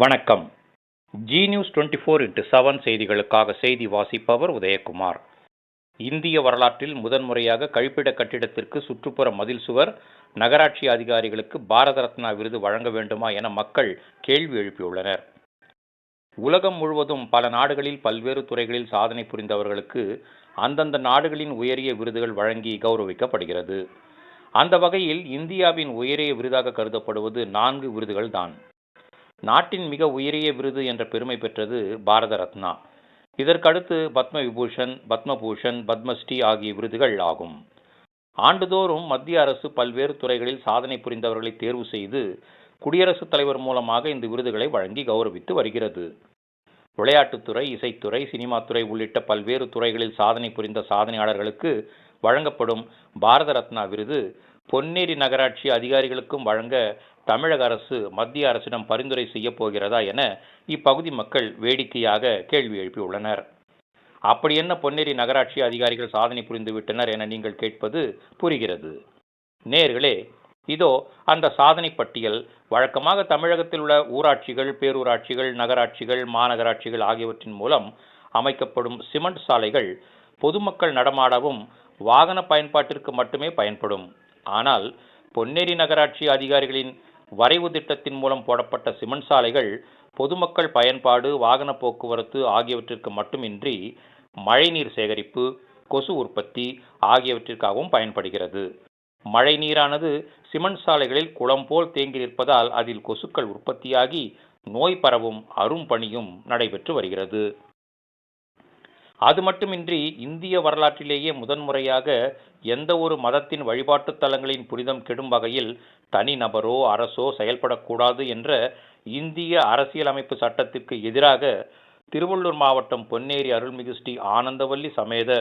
வணக்கம். G news 24x7 செய்திகளுக்காக செய்தி வாசிப்பவர் உதயகுமார். இந்திய வரலாற்றில் முதன்முறையாக கழிப்பிட கட்டிடத்திற்கு சுற்றுப்புற மதில் சுவர், நகராட்சி அதிகாரிகளுக்கு பாரத ரத்னா விருது வழங்க வேண்டுமா என மக்கள் கேள்வி எழுப்பியுள்ளனர். உலகம் முழுவதும் பல நாடுகளில் பல்வேறு துறைகளில் சாதனை புரிந்தவர்களுக்கு அந்தந்த நாடுகளின் உயரிய விருதுகள் வழங்கி கௌரவிக்கப்படுகிறது. அந்த வகையில் இந்தியாவின் உயரிய விருதாக கருதப்படுவது 4 விருதுகள் தான். நாட்டின் மிக உயரிய விருது என்ற பெருமை பெற்றது பாரத ரத்னா. இதற்கடுத்து பத்ம விபூஷன், பத்மபூஷன், பத்மஸ்ரீ ஆகிய விருதுகள் ஆகும். ஆண்டுதோறும் மத்திய அரசு பல்வேறு துறைகளில் சாதனை புரிந்தவர்களை தேர்வு செய்து குடியரசுத் தலைவர் மூலமாக இந்த விருதுகளை வழங்கி கௌரவித்து வருகிறது. விளையாட்டுத்துறை, இசைத்துறை, சினிமாத்துறை உள்ளிட்ட பல்வேறு துறைகளில் சாதனை புரிந்த சாதனையாளர்களுக்கு வழங்கப்படும் பாரத ரத்னா விருது பொன்னேரி நகராட்சி அதிகாரிகளுக்கும் வழங்க தமிழக அரசு மத்திய அரசிடம் பரிந்துரை செய்ய போகிறதா என இப்பகுதி மக்கள் வேடிக்கையாக கேள்வி எழுப்பியுள்ளனர். அப்படி என்ன பொன்னேரி நகராட்சி அதிகாரிகள் சாதனை புரிந்துவிட்டனர் என நீங்கள் கேட்பது புரிகிறது. நேயர்களே, இதோ அந்த சாதனை பட்டியல். வழக்கமாக தமிழகத்தில் உள்ள ஊராட்சிகள், பேரூராட்சிகள், நகராட்சிகள், மாநகராட்சிகள் ஆகியவற்றின் மூலம் அமைக்கப்படும் சிமெண்ட் சாலைகள் பொதுமக்கள் நடமாடவும் வாகன பயன்பாட்டிற்கு மட்டுமே பயன்படும். ஆனால் பொன்னேரி நகராட்சி அதிகாரிகளின் வரைவு திட்டத்தின் மூலம் போடப்பட்ட சிமெண்ட் சாலைகள் பொதுமக்கள் பயன்பாடு, வாகன போக்குவரத்து ஆகியவற்றிற்கு மட்டுமின்றி மழைநீர் சேகரிப்பு, கொசு உற்பத்தி ஆகியவற்றிற்காகவும் பயன்படுகிறது. மழை நீரானது சிமெண்ட் சாலைகளில் குளம் போல் தேங்கி நிற்பதால் அதில் கொசுக்கள் உற்பத்தியாகி நோய் பரவும் அரும்பணியும் நடைபெற்று வருகிறது. அது மட்டுமின்றி இந்திய வரலாற்றிலேயே முதன்முறையாக எந்த ஒரு மதத்தின் வழிபாட்டு தலங்களின் புனிதம் கெடும் வகையில் தனிநபரோ அரசோ செயல்படக்கூடாது என்ற இந்திய அரசியலமைப்பு சட்டத்திற்கு எதிராக திருவள்ளூர் மாவட்டம் பொன்னேரி அருள்மிகு ஸ்ரீ ஆனந்தவல்லி சமேத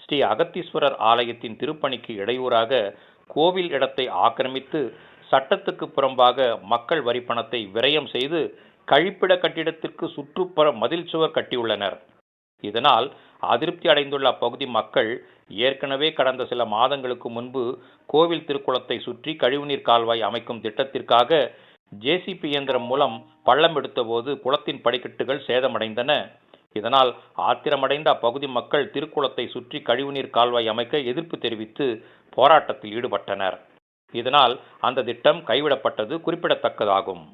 ஸ்ரீ அகத்தீஸ்வரர் ஆலயத்தின் திருப்பணிக்கு இடையூறாக கோவில் இடத்தை ஆக்கிரமித்து சட்டத்துக்கு புறம்பாக மக்கள் வரி பணத்தை விரயம் செய்து கழிப்பிட கட்டிடத்திற்கு சுற்றுப்புற மதில் சுவர் கட்டியுள்ளனர். இதனால் அதிருப்தி அடைந்துள்ள அப்பகுதி மக்கள் ஏற்கனவே கடந்த சில மாதங்களுக்கு முன்பு கோவில் திருக்குளத்தை சுற்றி கழிவுநீர் கால்வாய் அமைக்கும் திட்டத்திற்காக ஜேசிபி இயந்திரம் மூலம் பள்ளம் எடுத்தபோது குளத்தின் படிக்கட்டுகள் சேதமடைந்தன. இதனால் ஆத்திரமடைந்த அப்பகுதி மக்கள் திருக்குளத்தை சுற்றி கழிவுநீர் கால்வாய் அமைக்க எதிர்ப்பு தெரிவித்து போராட்டத்தில் ஈடுபட்டனர். இதனால் அந்த திட்டம் கைவிடப்பட்டது குறிப்பிடத்தக்கதாகும்.